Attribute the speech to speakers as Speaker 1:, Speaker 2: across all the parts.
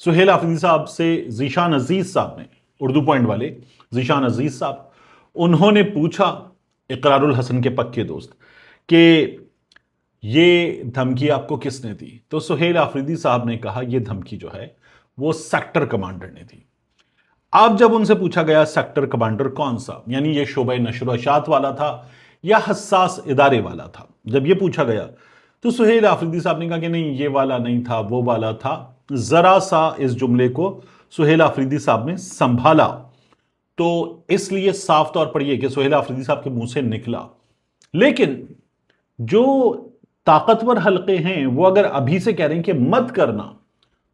Speaker 1: سہیل آفریدی صاحب سے ذیشان عزیز صاحب نے، اردو پوائنٹ والے ذیشان عزیز صاحب، انہوں نے پوچھا اقرار الحسن کے پکے دوست کہ یہ دھمکی آپ کو کس نے دی؟ تو سہیل آفریدی صاحب نے کہا یہ دھمکی جو ہے وہ سیکٹر کمانڈر نے دی۔ اب جب ان سے پوچھا گیا سیکٹر کمانڈر کون سا، یعنی یہ شعبہ نشر و اشاعت والا تھا یا حساس ادارے والا تھا، جب یہ پوچھا گیا تو سہیل آفریدی صاحب نے کہا کہ نہیں یہ والا نہیں تھا، وہ والا تھا۔ ذرا سا اس جملے کو سہیل آفریدی صاحب نے سنبھالا تو اس لیے صاف طور پر یہ کہ سہیل آفریدی صاحب کے منہ سے نکلا، لیکن جو طاقتور حلقے ہیں وہ اگر ابھی سے کہہ رہے ہیں کہ مت کرنا،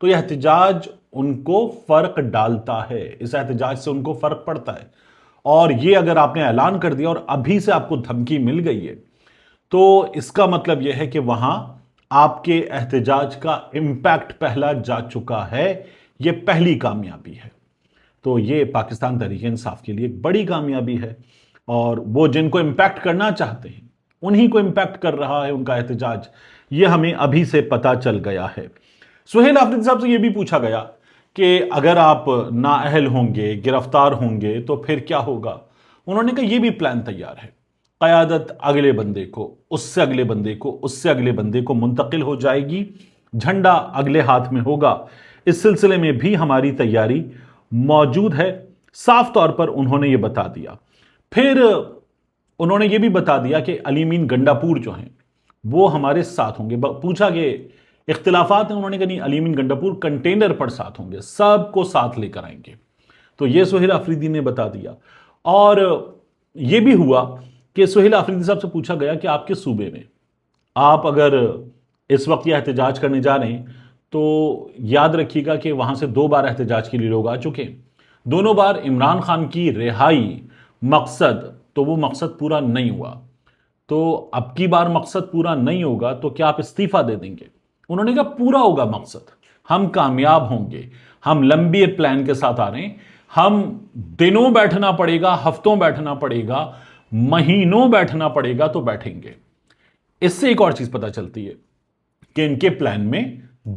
Speaker 1: تو یہ احتجاج ان کو فرق ڈالتا ہے، اس احتجاج سے ان کو فرق پڑتا ہے۔ اور یہ اگر آپ نے اعلان کر دیا اور ابھی سے آپ کو دھمکی مل گئی ہے تو اس کا مطلب یہ ہے کہ وہاں آپ کے احتجاج کا امپیکٹ پہلا جا چکا ہے، یہ پہلی کامیابی ہے۔ تو یہ پاکستان تحریک انصاف کے لیے ایک بڑی کامیابی ہے، اور وہ جن کو امپیکٹ کرنا چاہتے ہیں انہی کو امپیکٹ کر رہا ہے ان کا احتجاج، یہ ہمیں ابھی سے پتا چل گیا ہے۔ سہیل آفریدی صاحب سے یہ بھی پوچھا گیا کہ اگر آپ نااہل ہوں گے، گرفتار ہوں گے تو پھر کیا ہوگا؟ انہوں نے کہا یہ بھی پلان تیار ہے، قیادت اگلے بندے کو، اس سے اگلے بندے کو، اس سے اگلے بندے کو منتقل ہو جائے گی، جھنڈا اگلے ہاتھ میں ہوگا۔ اس سلسلے میں بھی ہماری تیاری موجود ہے، صاف طور پر انہوں نے یہ بتا دیا۔ پھر انہوں نے یہ بھی بتا دیا کہ علی مین گنڈاپور جو ہیں وہ ہمارے ساتھ ہوں گے۔ پوچھا کہ اختلافات ہیں، انہوں نے کہا نہیں، علی مین گنڈاپور کنٹینر پر ساتھ ہوں گے، سب کو ساتھ لے کر آئیں گے۔ تو یہ سہیل آفریدی نے بتا دیا۔ اور یہ بھی ہوا کہ سہیل آفریدی صاحب سے پوچھا گیا کہ آپ کے صوبے میں آپ اگر اس وقت یہ احتجاج کرنے جا رہے ہیں تو یاد رکھیے گا کہ وہاں سے 2 بار احتجاج کے لیے لوگ آ چکے ہیں، دونوں بار عمران خان کی رہائی مقصد، تو وہ مقصد پورا نہیں ہوا، تو اب کی بار مقصد پورا نہیں ہوگا تو کیا آپ استعفیٰ دے دیں گے؟ انہوں نے کہا پورا ہوگا مقصد، ہم کامیاب ہوں گے، ہم لمبی پلان کے ساتھ آ رہے ہیں، ہم دنوں بیٹھنا پڑے گا، ہفتوں بیٹھنا پڑے گا، مہینوں بیٹھنا پڑے گا تو بیٹھیں گے۔ اس سے ایک اور چیز پتا چلتی ہے کہ ان کے پلان میں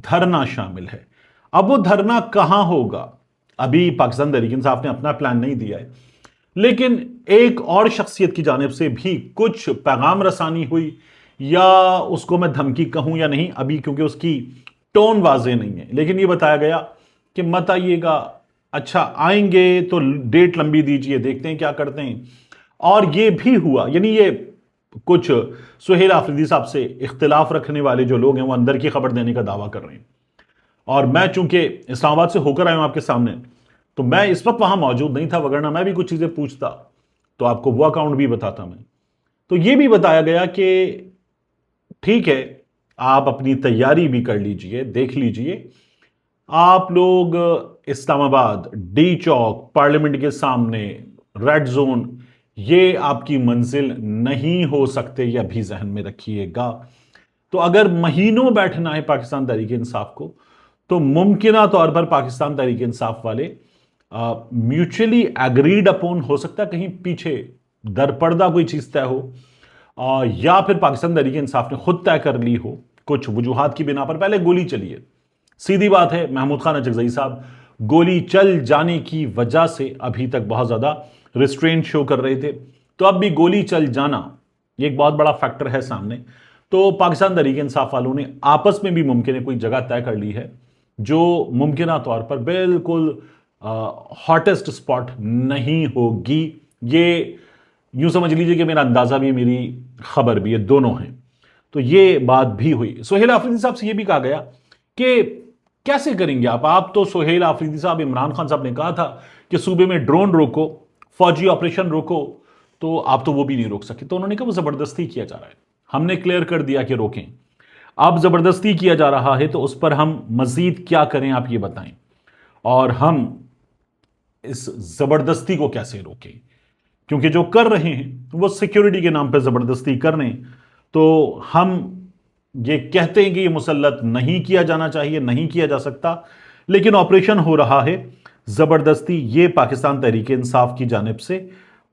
Speaker 1: دھرنا شامل ہے۔ اب وہ دھرنا کہاں ہوگا ابھی پاکستان تحریک انصاف نے اپنا پلان نہیں دیا ہے، لیکن ایک اور شخصیت کی جانب سے بھی کچھ پیغام رسانی ہوئی، یا اس کو میں دھمکی کہوں یا نہیں ابھی، کیونکہ اس کی ٹون واضح نہیں ہے، لیکن یہ بتایا گیا کہ مت آئیے گا، اچھا آئیں گے تو ڈیٹ لمبی دیجئے، دیکھتے ہیں کیا کرتے ہیں۔ اور یہ بھی ہوا، یعنی یہ کچھ سہیل آفریدی صاحب سے اختلاف رکھنے والے جو لوگ ہیں وہ اندر کی خبر دینے کا دعویٰ کر رہے ہیں، اور میں چونکہ اسلام آباد سے ہو کر آیا ہوں آپ کے سامنے، تو میں اس وقت وہاں موجود نہیں تھا، وگرنہ میں بھی کچھ چیزیں پوچھتا تو آپ کو وہ اکاؤنٹ بھی بتاتا میں۔ تو یہ بھی بتایا گیا کہ ٹھیک ہے، آپ اپنی تیاری بھی کر لیجئے، دیکھ لیجئے، آپ لوگ اسلام آباد، ڈی چوک، پارلیمنٹ کے سامنے، ریڈ زون، یہ آپ کی منزل نہیں ہو سکتے، یہ بھی ذہن میں رکھیے گا۔ تو اگر مہینوں بیٹھنا ہے پاکستان تحریک انصاف کو، تو ممکنہ طور پر پاکستان تحریک انصاف والے میوچلی ایگریڈ اپون، ہو سکتا ہے کہیں پیچھے در پردہ کوئی چیز طے ہو، یا پھر پاکستان تحریک انصاف نے خود طے کر لی ہو کچھ وجوہات کی بنا پر۔ پہلے گولی چلی ہے، سیدھی بات ہے، محمود خان اچکزئی صاحب گولی چل جانے کی وجہ سے ابھی تک بہت زیادہ ریسٹرینٹ شو کر رہے تھے، تو اب بھی گولی چل جانا یہ ایک بہت بڑا فیکٹر ہے سامنے۔ تو پاکستان تحریک انصاف والوں نے آپس میں بھی ممکن ہے کوئی جگہ طے کر لی ہے جو ممکنہ طور پر بالکل ہاٹسٹ سپاٹ نہیں ہوگی۔ یہ یوں سمجھ لیجئے کہ میرا اندازہ بھی ہے، میری خبر بھی ہے، دونوں ہیں۔ تو یہ بات بھی ہوئی۔ سہیل آفریدی صاحب سے یہ بھی کہا گیا کہ کیسے کریں گے آپ تو سہیل آفریدی صاحب، عمران خان صاحب نے کہا تھا کہ صوبے میں ڈرون روکو، فوجی آپریشن روکو، تو آپ تو وہ بھی نہیں روک سکے۔ تو انہوں نے کہا وہ زبردستی کیا جا رہا ہے، ہم نے کلیئر کر دیا کہ روکیں، اب زبردستی کیا جا رہا ہے تو اس پر ہم مزید کیا کریں آپ یہ بتائیں، اور ہم اس زبردستی کو کیسے روکیں، کیونکہ جو کر رہے ہیں وہ سیکیورٹی کے نام پہ زبردستی کر رہے ہیں، تو ہم یہ کہتے ہیں کہ یہ مسلط نہیں کیا جانا چاہیے، نہیں کیا جا سکتا، لیکن آپریشن ہو رہا ہے زبردستی، یہ پاکستان تحریک انصاف کی جانب سے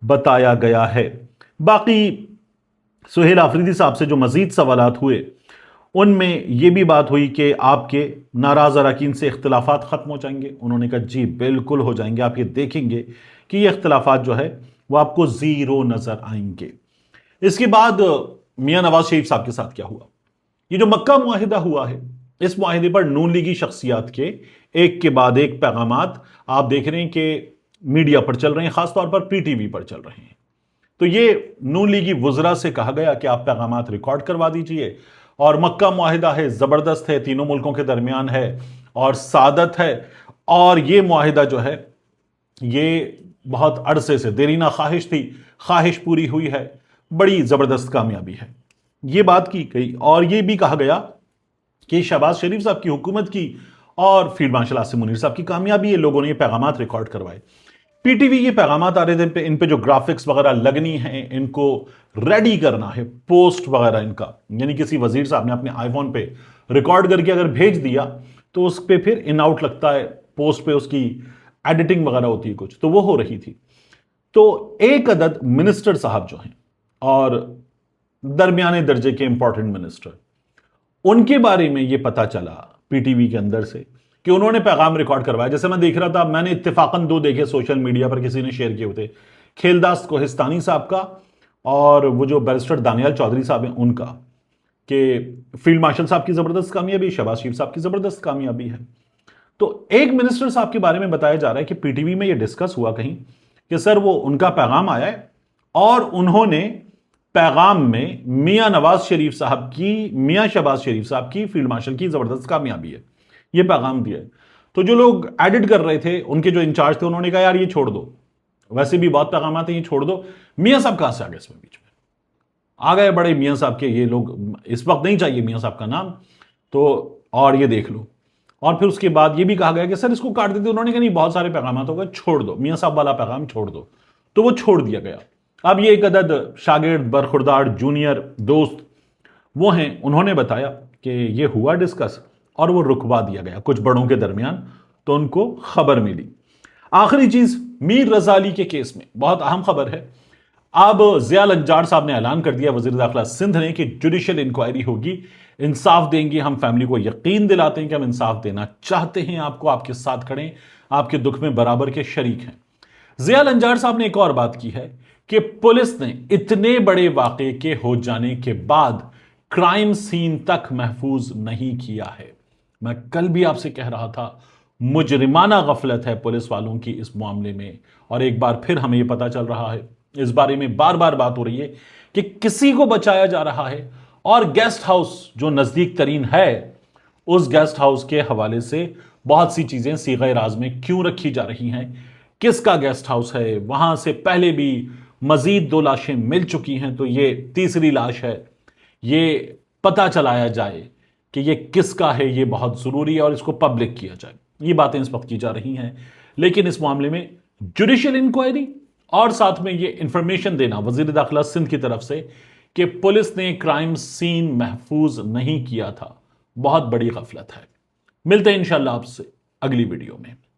Speaker 1: بتایا گیا ہے۔ باقی سہیل آفریدی صاحب سے جو مزید سوالات ہوئے ان میں یہ بھی بات ہوئی کہ آپ کے ناراض اراکین سے اختلافات ختم ہو جائیں گے. انہوں نے کہا جی بالکل ہو جائیں گے، آپ یہ دیکھیں گے کہ یہ اختلافات جو ہے وہ آپ کو زیرو نظر آئیں گے. اس کے بعد میاں نواز شریف صاحب کے ساتھ کیا ہوا؟ یہ جو مکہ معاہدہ ہوا ہے، اس معاہدے پر نون لیگی شخصیات کے ایک کے بعد ایک پیغامات آپ دیکھ رہے ہیں کہ میڈیا پر چل رہے ہیں، خاص طور پر پی ٹی وی پر چل رہے ہیں. تو یہ نون لیگی وزراء سے کہا گیا کہ آپ پیغامات ریکارڈ کروا دیجئے، اور مکہ معاہدہ ہے، زبردست ہے، تینوں ملکوں کے درمیان ہے اور سعادت ہے، اور یہ معاہدہ جو ہے یہ بہت عرصے سے دیرینہ خواہش تھی، خواہش پوری ہوئی ہے، بڑی زبردست کامیابی ہے. یہ بات کی گئی اور یہ بھی کہا گیا کہ شہباز شریف صاحب کی حکومت کی اور فیلڈ مارشل عاصم منیر صاحب کی کامیابی ہے. لوگوں نے یہ پیغامات ریکارڈ کروائے. پی ٹی وی یہ پیغامات آ رہے تھے، ان پہ جو گرافکس وغیرہ لگنی ہیں، ان کو ریڈی کرنا ہے، پوسٹ وغیرہ ان کا، یعنی کسی وزیر صاحب نے اپنے آئی فون پہ ریکارڈ کر کے اگر بھیج دیا تو اس پہ پھر ان آؤٹ لگتا ہے، پوسٹ پہ اس کی ایڈیٹنگ وغیرہ ہوتی ہے کچھ، تو وہ ہو رہی تھی. تو ایک عدد منسٹر صاحب جو ہیں اور درمیانے درجے کے امپورٹنٹ منسٹر، ان کے بارے میں یہ پتا چلا پی ٹی وی کے اندر سے کہ انہوں نے پیغام ریکارڈ کروایا. جیسے میں دیکھ رہا تھا، میں نے اتفاقاً دو دیکھے سوشل میڈیا پر، کسی نے شیئر کیے ہوتے، کھیلداس کوہستانی صاحب کا اور وہ جو بیرسٹر دانیال چودھری صاحب ہیں ان کا، کہ فیلڈ مارشل صاحب کی زبردست کامیابی، شہباز شریف صاحب کی زبردست کامیابی ہے. تو ایک منسٹر صاحب کے بارے میں بتایا جا رہا ہے کہ پی ٹی وی میں یہ ڈسکس ہوا کہیں کہ سر وہ ان کا پیغام آیا ہے اور انہوں نے پیغام میں میاں نواز شریف صاحب کی، میاں شہباز شریف صاحب کی فیلڈ مارشل کی زبردست کامیابی ہے، یہ پیغام دیا ہے. تو جو لوگ ایڈٹ کر رہے تھے، ان کے جو انچارج تھے، انہوں نے کہا یار یہ چھوڑ دو، ویسے بھی بہت پیغامات ہیں، یہ چھوڑ دو. میاں صاحب کہاں سے آ گئے اس میں بیچ میں؟ آ گئے بڑے میاں صاحب کے، یہ لوگ اس وقت نہیں چاہیے میاں صاحب کا نام، تو اور یہ دیکھ لو. اور پھر اس کے بعد یہ بھی کہا گیا کہ سر اس کو کاٹ دیتے. انہوں نے کہا نہیں، بہت سارے پیغامات ہو گئے، چھوڑ دو، میاں صاحب والا پیغام چھوڑ دو. تو وہ چھوڑ دیا گیا. اب یہ ایک عدد شاگرد، برخوردار، جونیئر دوست وہ ہیں، انہوں نے بتایا کہ یہ ہوا ڈسکس اور وہ رکوا دیا گیا کچھ بڑوں کے درمیان، تو ان کو خبر ملی. آخری چیز، میر رضا علی کے کیس میں بہت اہم خبر ہے. اب ضیاء النجار صاحب نے اعلان کر دیا، وزیر داخلہ سندھ نے، کہ جوڈیشل انکوائری ہوگی، انصاف دیں گے. ہم فیملی کو یقین دلاتے ہیں کہ ہم انصاف دینا چاہتے ہیں، آپ کو، آپ کے ساتھ کھڑے ہیں، آپ کے دکھ میں برابر کے شریک ہیں. ضیاء النجار صاحب نے ایک اور بات کی ہے کہ پولیس نے اتنے بڑے واقعے کے ہو جانے کے بعد کرائم سین تک محفوظ نہیں کیا ہے. میں کل بھی آپ سے کہہ رہا تھا، مجرمانہ غفلت ہے پولیس والوں کی اس معاملے میں، اور ایک بار پھر ہمیں یہ پتا چل رہا ہے، اس بارے میں بار بار بات ہو رہی ہے کہ کسی کو بچایا جا رہا ہے، اور گیسٹ ہاؤس جو نزدیک ترین ہے، اس گیسٹ ہاؤس کے حوالے سے بہت سی چیزیں صیغہ راز میں کیوں رکھی جا رہی ہیں، کس کا گیسٹ ہاؤس ہے، وہاں سے پہلے بھی مزید 2 لاشیں مل چکی ہیں، تو یہ تیسری لاش ہے. یہ پتا چلایا جائے کہ یہ کس کا ہے، یہ بہت ضروری ہے، اور اس کو پبلک کیا جائے. یہ باتیں اس وقت کی جا رہی ہیں، لیکن اس معاملے میں جوڈیشل انکوائری اور ساتھ میں یہ انفارمیشن دینا وزیر داخلہ سندھ کی طرف سے کہ پولیس نے کرائم سین محفوظ نہیں کیا تھا، بہت بڑی غفلت ہے. ملتے ہیں انشاءاللہ آپ سے اگلی ویڈیو میں.